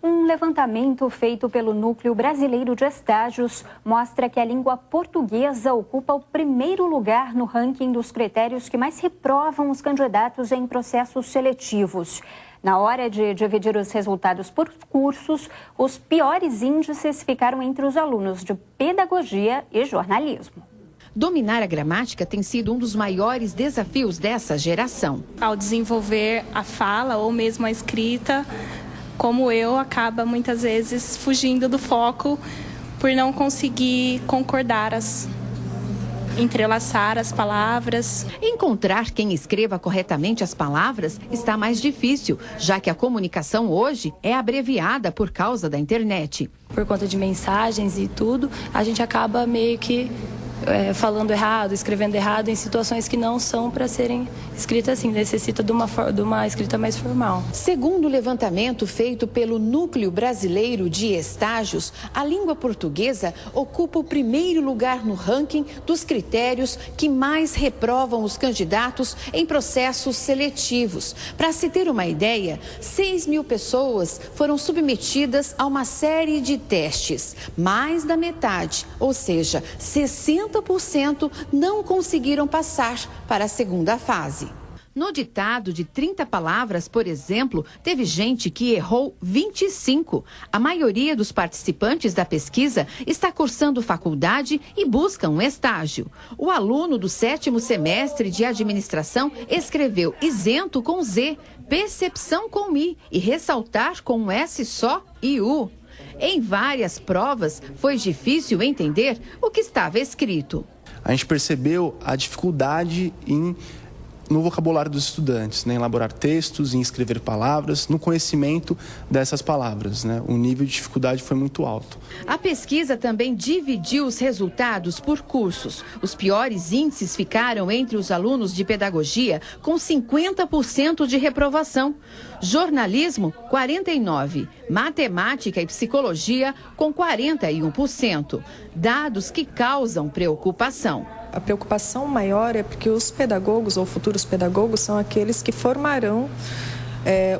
Um levantamento feito pelo Núcleo Brasileiro de Estágios mostra que a língua portuguesa ocupa o primeiro lugar no ranking dos critérios que mais reprovam os candidatos em processos seletivos. Na hora de dividir os resultados por cursos, os piores índices ficaram entre os alunos de pedagogia e jornalismo. Dominar a gramática tem sido um dos maiores desafios dessa geração. Ao desenvolver a fala ou mesmo a escrita, como eu, acaba muitas vezes fugindo do foco por não conseguir entrelaçar as palavras. Encontrar quem escreva corretamente as palavras está mais difícil, já que a comunicação hoje é abreviada por causa da internet. Por conta de mensagens e tudo, a gente acaba meio que falando errado, escrevendo errado em situações que não são para serem escritas assim, necessita de uma escrita mais formal. Segundo o levantamento feito pelo Núcleo Brasileiro de Estágios, a língua portuguesa ocupa o primeiro lugar no ranking dos critérios que mais reprovam os candidatos em processos seletivos. Para se ter uma ideia, 6.000 pessoas foram submetidas a uma série de testes. Mais da metade, ou seja, 60% não conseguiram passar para a segunda fase. No ditado de 30 palavras, por exemplo, teve gente que errou 25. A maioria dos participantes da pesquisa está cursando faculdade e busca um estágio. O aluno do 7º semestre de administração escreveu isento com Z, percepção com I e ressaltar com um S só e U. Em várias provas, foi difícil entender o que estava escrito. A gente percebeu a dificuldade no vocabulário dos estudantes, em elaborar textos, em escrever palavras, no conhecimento dessas palavras. O nível de dificuldade foi muito alto. A pesquisa também dividiu os resultados por cursos. Os piores índices ficaram entre os alunos de pedagogia, com 50% de reprovação. Jornalismo, 49%. Matemática e psicologia, com 41%. Dados que causam preocupação. A preocupação maior é porque os pedagogos ou futuros pedagogos são aqueles que formarão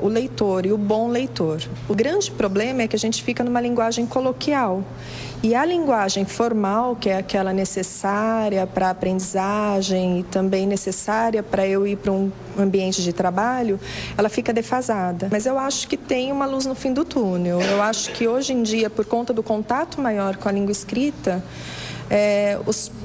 o leitor e o bom leitor. O grande problema é que a gente fica numa linguagem coloquial. E a linguagem formal, que é aquela necessária para a aprendizagem e também necessária para eu ir para um ambiente de trabalho, ela fica defasada. Mas eu acho que tem uma luz no fim do túnel. Eu acho que hoje em dia, por conta do contato maior com a língua escrita,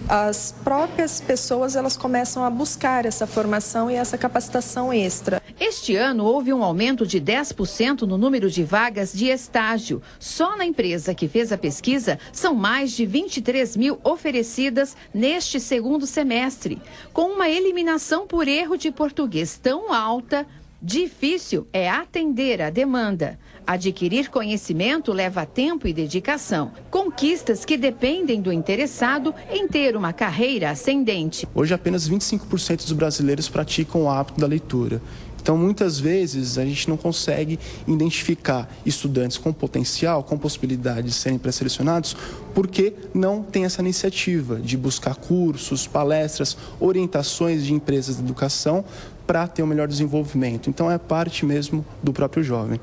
as próprias pessoas elas começam a buscar essa formação e essa capacitação extra. Este ano houve um aumento de 10% no número de vagas de estágio. Só na empresa que fez a pesquisa são mais de 23.000 oferecidas neste segundo semestre. Com uma eliminação por erro de português tão alta, difícil é atender a demanda. Adquirir conhecimento leva tempo e dedicação. Conquistas que dependem do interessado em ter uma carreira ascendente. Hoje, apenas 25% dos brasileiros praticam o hábito da leitura. Então, muitas vezes, a gente não consegue identificar estudantes com potencial, com possibilidade de serem pré-selecionados, porque não tem essa iniciativa de buscar cursos, palestras, orientações de empresas de educação para ter um melhor desenvolvimento. Então, é parte mesmo do próprio jovem.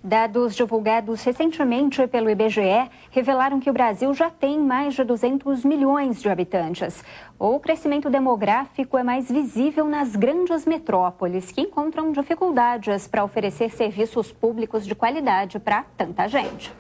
Dados divulgados recentemente pelo IBGE revelaram que o Brasil já tem mais de 200 milhões de habitantes. O crescimento demográfico é mais visível nas grandes metrópoles, que encontram dificuldades para oferecer serviços públicos de qualidade para tanta gente.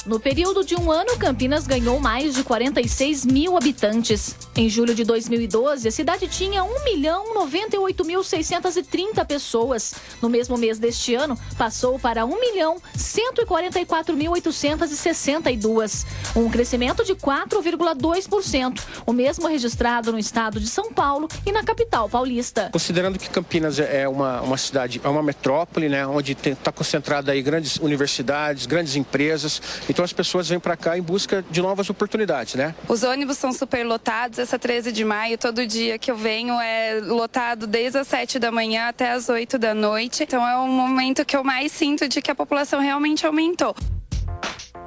No período de um ano, Campinas ganhou mais de 46 mil habitantes. Em julho de 2012, a cidade tinha 1.098.630 pessoas. No mesmo mês deste ano, passou para 1.144.862, um crescimento de 4,2%, o mesmo registrado no estado de São Paulo e na capital paulista. Considerando que Campinas é uma cidade, é uma metrópole, onde está concentrada aí grandes universidades, grandes empresas. Então as pessoas vêm para cá em busca de novas oportunidades, Os ônibus são super lotados. Essa 13 de maio, todo dia que eu venho é lotado desde as 7 da manhã até as 8 da noite. Então é um momento que eu mais sinto de que a população realmente aumentou.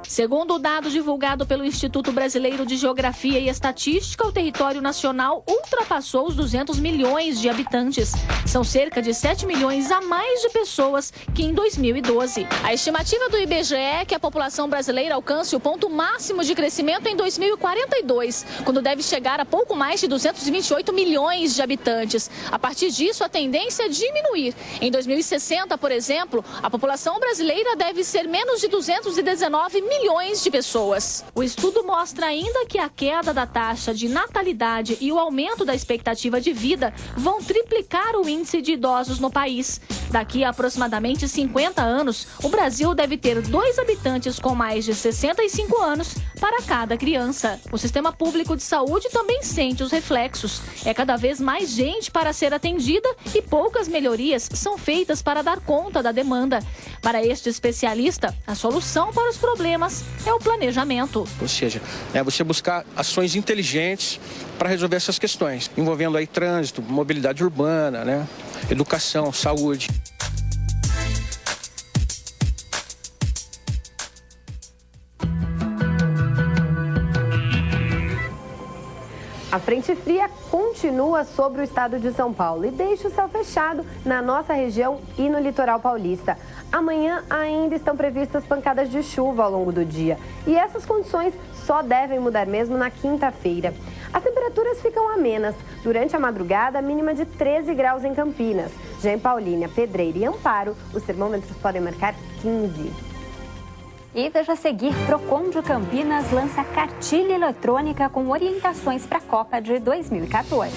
Segundo o dado divulgado pelo Instituto Brasileiro de Geografia e Estatística, o território nacional ultrapassou os 200 milhões de habitantes. São cerca de 7 milhões a mais de pessoas que em 2012. A estimativa do IBGE é que a população brasileira alcance o ponto máximo de crescimento em 2042, quando deve chegar a pouco mais de 228 milhões de habitantes. A partir disso, a tendência é diminuir. Em 2060, por exemplo, a população brasileira deve ser menos de 219 milhões de pessoas. O estudo mostra ainda que a queda da taxa de natalidade e o aumento da expectativa de vida vão triplicar o índice de idosos no país. Daqui a aproximadamente 50 anos, o Brasil deve ter 2 habitantes com mais de 65 anos para cada criança. O sistema público de saúde também sente os reflexos. É cada vez mais gente para ser atendida e poucas melhorias são feitas para dar conta da demanda. Para este especialista, a solução para os problemas é o planejamento. Ou seja, é você buscar ações inteligentes para resolver essas questões, envolvendo aí trânsito, mobilidade urbana, né? Educação, saúde. A frente fria continua sobre o estado de São Paulo e deixa o céu fechado na nossa região e no litoral paulista. Amanhã ainda estão previstas pancadas de chuva ao longo do dia e essas condições só devem mudar mesmo na quinta-feira. As temperaturas ficam amenas. Durante a madrugada, a mínima de 13 graus em Campinas. Já em Paulínia, Pedreira e Amparo, os termômetros podem marcar 15. E veja a seguir, Procon de Campinas lança cartilha eletrônica com orientações para a Copa de 2014.